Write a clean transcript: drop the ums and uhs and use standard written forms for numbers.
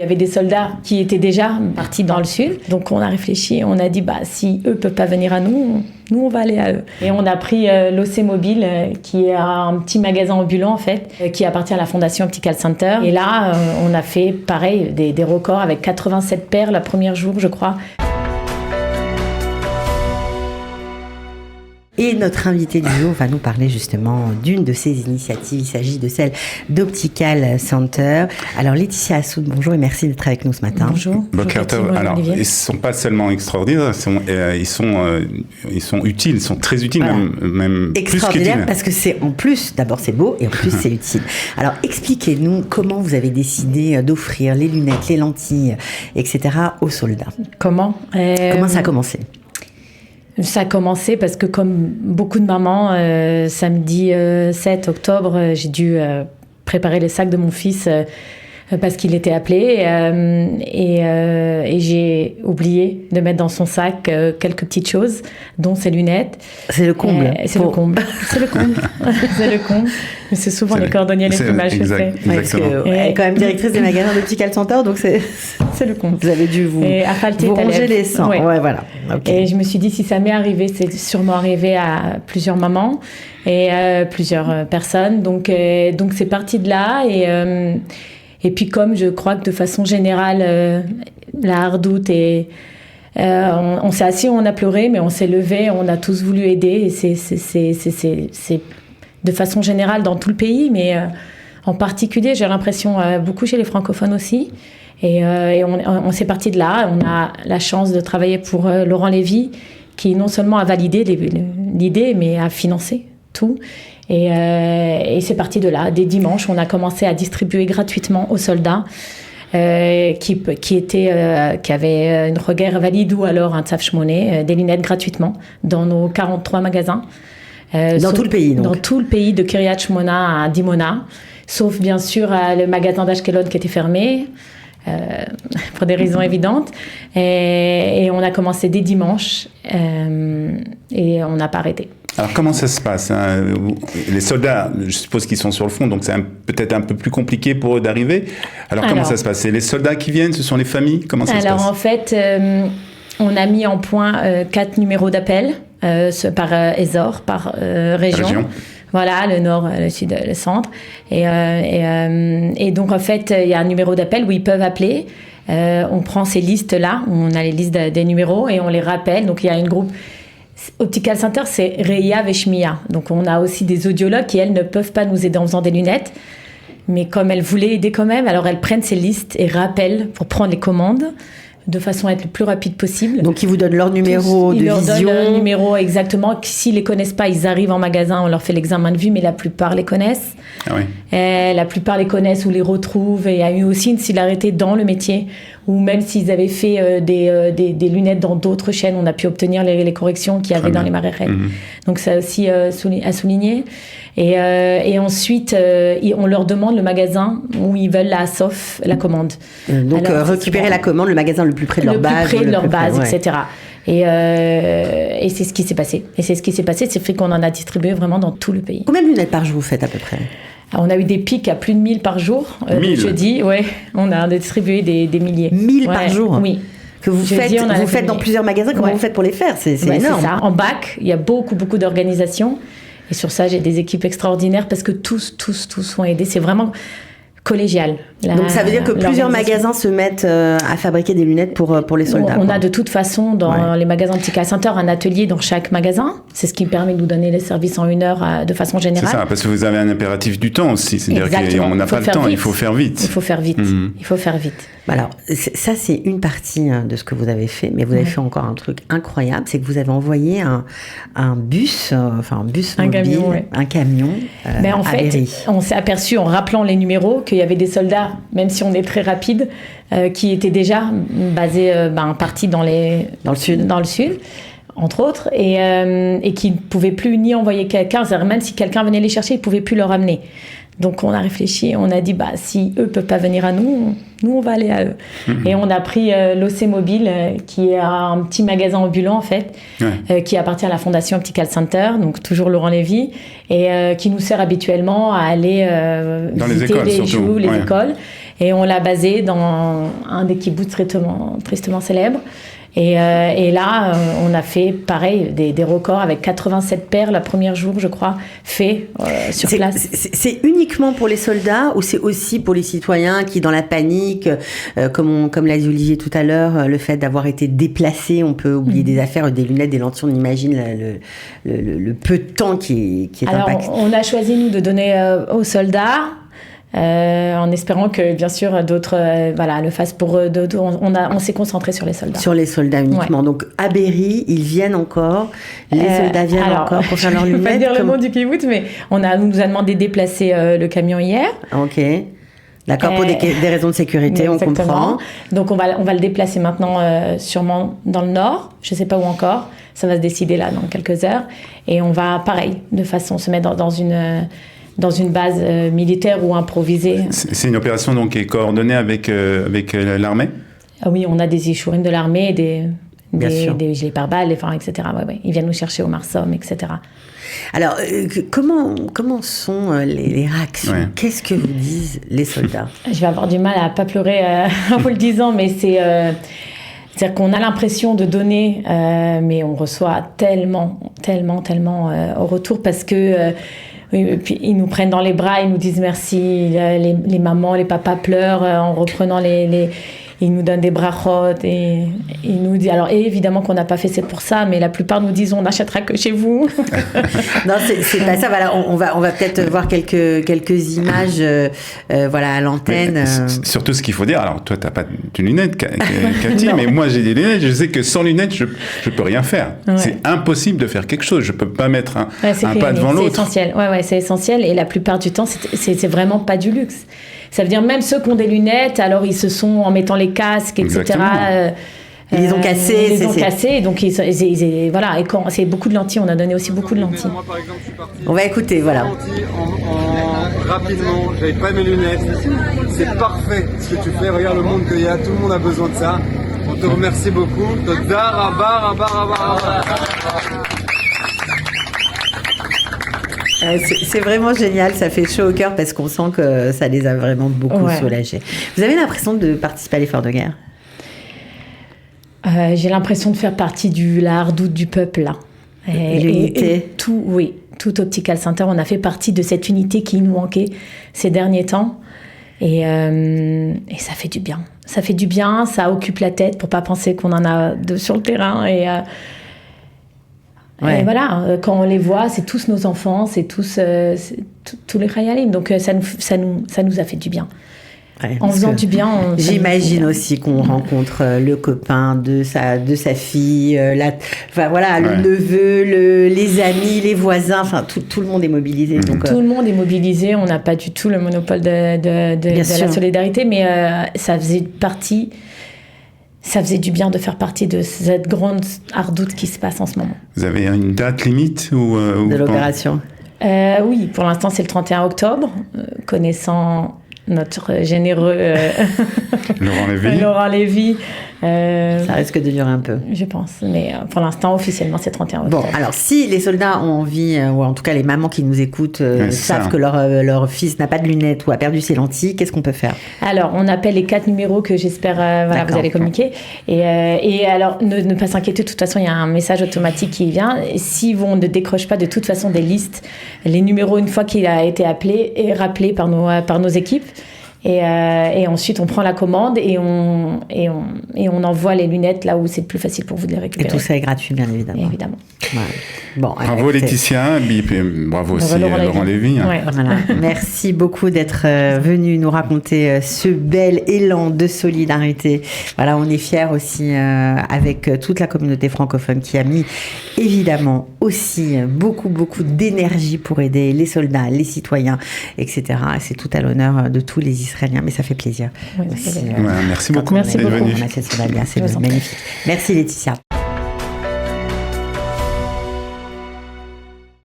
Il y avait des soldats qui étaient déjà partis dans le sud. Donc on a réfléchi, on a dit si eux peuvent pas venir à nous, nous on va aller à eux. Et on a pris l'OC Mobile, qui est un petit magasin ambulant en fait, qui appartient à la Fondation Optical Center. Et là, on a fait pareil, des records avec 87 paires le premier jour, je crois. Et notre invité du jour va nous parler justement d'une de ces initiatives. Il s'agit de celle d'Optical Center. Alors Laetitia Assoud, bonjour et merci d'être avec nous ce matin. Bonjour. Alors, ils ne sont pas seulement extraordinaires, ils sont utiles, ils sont très utiles, voilà. même extraordinaire plus parce que c'est en plus, d'abord c'est beau et en plus c'est utile. Alors expliquez-nous comment vous avez décidé d'offrir les lunettes, les lentilles, etc. aux soldats. Comment ça a commencé ? Ça a commencé parce que comme beaucoup de mamans, samedi 7 octobre, j'ai dû préparer les sacs de mon fils parce qu'il était appelé et j'ai oublié de mettre dans son sac quelques petites choses, dont ses lunettes. C'est le comble. C'est le comble. C'est le comble. Mais c'est souvent les cordonniers les plus mal chaussés. Exactement. Elle est quand même directrice des magasins d'Optical Center, donc c'est le comble. Vous avez dû vous ronger les sangs. Ouais, voilà. Okay. Et je me suis dit, si ça m'est arrivé, c'est sûrement arrivé à plusieurs mamans et plusieurs personnes. Donc c'est parti de là. Et puis comme je crois que de façon générale, la hardoute et on s'est assis, on a pleuré, mais on s'est levé, on a tous voulu aider. Et c'est de façon générale dans tout le pays, mais en particulier, j'ai l'impression, beaucoup chez les francophones aussi. Et on s'est parti de là. On a la chance de travailler pour Laurent Lévy, qui non seulement a validé l'idée, mais a financé tout. Et c'est parti de là. Dès dimanche, on a commencé à distribuer gratuitement aux soldats qui avaient une reguerre valide ou alors un tsaf shmoné, des lunettes gratuitement dans nos 43 magasins. Dans tout le pays, donc. Dans tout le pays, de Kiryat Shmona à Dimona, sauf bien sûr le magasin d'Ashkelon qui était fermé. Pour des raisons évidentes. Et on a commencé dès dimanche et on n'a pas arrêté. Alors comment ça se passe hein? Les soldats, je suppose qu'ils sont sur le front, donc c'est peut-être un peu plus compliqué pour eux d'arriver. Alors comment ça se passe? C'est les soldats qui viennent? Ce sont les familles? Comment ça se passe? Alors en fait, on a mis en point 4 numéros d'appel par Ezor, par région. Voilà, le nord, le sud, le centre. Et donc, en fait, il y a un numéro d'appel où ils peuvent appeler. On prend ces listes-là, on a les listes des numéros et on les rappelle. Donc, il y a une groupe... Optical Center, c'est Reia Veshmia. Donc, on a aussi des audiologues qui, elles, ne peuvent pas nous aider en faisant des lunettes. Mais comme elles voulaient aider quand même, alors elles prennent ces listes et rappellent pour prendre les commandes, de façon à être le plus rapide possible. Donc, ils vous donnent leur numéro de vision. Ils leur donnent leur numéro, exactement. S'ils ne les connaissent pas, ils arrivent en magasin, on leur fait l'examen de vue, mais la plupart les connaissent. Ah oui. La plupart les connaissent ou les retrouvent. Et il y a eu aussi une similarité dans le métier, où même s'ils avaient fait des lunettes dans d'autres chaînes, on a pu obtenir les corrections qu'il y avait dans les marais raids. Donc, ça aussi à souligner. Et ensuite, on leur demande le magasin où ils veulent la commande. Donc, alors, récupérer la commande, le magasin le plus près de leur base. Le plus près de leur base, etc. Et c'est ce qui s'est passé. C'est fait qu'on en a distribué vraiment dans tout le pays. Combien de lunettes par jour vous faites à peu près? Alors, on a eu des pics à plus de 1000 par jour. 1000 jeudi, ouais. On a distribué des milliers. 1000 par jour? Oui. Que vous faites dans plusieurs magasins, comment vous faites pour les faire? C'est énorme. C'est ça. En bac, il y a beaucoup d'organisations. Et sur ça, j'ai des équipes extraordinaires parce que tous sont aidés. C'est vraiment collégial. Donc ça veut dire que plusieurs magasins se mettent à fabriquer des lunettes pour les soldats. On a de toute façon dans les magasins Optical Center un atelier dans chaque magasin. C'est ce qui me permet de nous donner les services en 1 heure de façon générale. C'est ça, parce que vous avez un impératif du temps aussi. C'est-à-dire qu'on n'a pas le temps, il faut faire vite. Il faut faire vite. Alors, ça, c'est une partie de ce que vous avez fait, mais vous avez fait encore un truc incroyable, c'est que vous avez envoyé un bus mobile, un camion mais en fait, on s'est aperçu en rappelant les numéros qu'il y avait des soldats, même si on est très rapide, qui étaient déjà basés, partis dans le sud, entre autres, et qui ne pouvaient plus ni envoyer quelqu'un, même si quelqu'un venait les chercher, ils ne pouvaient plus leur amener. Donc on a réfléchi, on a dit si eux peuvent pas venir à nous, on va aller à eux. Et on a pris l'OC Mobile, qui est un petit magasin ambulant en fait, qui appartient à la Fondation Optical Center, donc toujours Laurent Lévy, et qui nous sert habituellement à aller visiter les écoles. Et on l'a basé dans un des kibboutz tristement célèbres. Et là, on a fait, pareil, des records avec 87 paires le premier jour, je crois, faits sur place. C'est uniquement pour les soldats ou c'est aussi pour les citoyens qui, dans la panique, comme l'a dit Olivier tout à l'heure, le fait d'avoir été déplacé, on peut oublier des affaires, des lunettes, des lentilles, on imagine le peu de temps qui est impacté. Alors, on a choisi, nous, de donner aux soldats... en espérant que bien sûr d'autres le fassent pour d'autres. On s'est concentré sur les soldats. Sur les soldats uniquement. Ouais. Donc à Berry, ils viennent encore. Les soldats viennent encore pour faire leurs lunettes. Je ne vais pas dire le nom du kibbutz, mais on nous a demandé de déplacer le camion hier. Ok. D'accord, pour des raisons de sécurité, exactement. On comprend. Donc on va le déplacer maintenant sûrement dans le nord. Je ne sais pas où encore. Ça va se décider là dans quelques heures. Et on va pareil, de façon se mettre dans une base militaire ou improvisée. C'est une opération donc qui est coordonnée avec l'armée ? Ah oui, on a des échouines de l'armée, des gilets pare-balles, etc. Ouais. Ils viennent nous chercher au Marsom, etc. Alors, comment sont les réactions ? Ouais. Qu'est-ce que vous disent les soldats ? Je vais avoir du mal à ne pas pleurer en vous le disant, mais c'est-à-dire qu'on a l'impression de donner, mais on reçoit tellement au retour parce que... Oui, puis ils nous prennent dans les bras, ils nous disent merci, les mamans, les papas pleurent en reprenant ils nous donnent des brachot et ils nous disent, alors évidemment qu'on n'a pas fait c'est pour ça, mais la plupart nous disent on n'achètera que chez vous. Non, c'est pas ça, voilà, on va peut-être voir quelques images à l'antenne. Mais, surtout ce qu'il faut dire, alors toi t'as pas de lunettes Cathy, mais moi j'ai des lunettes, je sais que sans lunettes je peux rien faire. Ouais. C'est impossible de faire quelque chose, je peux pas mettre un pas devant l'autre. C'est essentiel, c'est essentiel et la plupart du temps c'est vraiment pas du luxe. Ça veut dire même ceux qui ont des lunettes, alors ils se sont, en mettant les casques, etc. Ils les ont cassés. Ils les ont cassés, donc voilà. Et quand c'est beaucoup de lentilles, on a donné aussi beaucoup de lentilles. Moi, par exemple, je suis parti. On va écouter, voilà. Rapidement, j'avais pas mes lunettes. C'est parfait ce que tu fais. Regarde le monde qu'il y a, tout le monde a besoin de ça. On te remercie beaucoup. Toda rabba. C'est vraiment génial, ça fait chaud au cœur parce qu'on sent que ça les a vraiment beaucoup soulagés. Vous avez l'impression de participer à l'effort de guerre ? J'ai l'impression de faire partie la hardoute du peuple là. Et l'unité. Tout Optical Center, on a fait partie de cette unité qui nous manquait ces derniers temps. Et ça fait du bien. Ça fait du bien, ça occupe la tête pour pas penser qu'on en a sur le terrain. Et voilà, quand on les voit, c'est tous nos enfants, c'est tous les Khayalim. Donc ça nous a fait du bien. Ouais, en faisant du bien. J'imagine aussi qu'on rencontre le copain de sa fille, le neveu, les amis, les voisins, enfin tout le monde est mobilisé. Donc, tout le monde est mobilisé. On n'a pas du tout le monopole de la solidarité, mais ça faisait du bien de faire partie de cette grande hardoute qui se passe en ce moment. Vous avez une date limite de l'opération ? Oui, pour l'instant c'est le 31 octobre. Connaissant notre généreux Laurent Lévy. Ça risque de durer un peu. Je pense, mais pour l'instant, officiellement, c'est 31 octobre. Bon, alors si les soldats ont envie, ou en tout cas les mamans qui nous écoutent, savent que leur fils n'a pas de lunettes ou a perdu ses lentilles, qu'est-ce qu'on peut faire ? Alors, on appelle les 4 numéros que j'espère vous allez communiquer. Et alors, ne pas s'inquiéter, de toute façon, il y a un message automatique qui vient. Et si on ne décroche pas de toute façon des listes, les numéros, une fois qu'il a été appelé, est rappelé par nos équipes. Et ensuite, on prend la commande et on envoie les lunettes là où c'est le plus facile pour vous de les récupérer. Et tout ça est gratuit, bien évidemment. Évidemment. Ouais. Bon, bravo Laetitia, bravo aussi Laurent Lévy. Ouais. Voilà. Merci beaucoup d'être venu nous raconter ce bel élan de solidarité. Voilà, on est fiers aussi avec toute la communauté francophone qui a mis évidemment aussi beaucoup d'énergie pour aider les soldats, les citoyens, etc. C'est tout à l'honneur de tous les Israéliens, mais ça fait plaisir. Oui, merci beaucoup. Merci beaucoup. C'est magnifique. Merci Laetitia.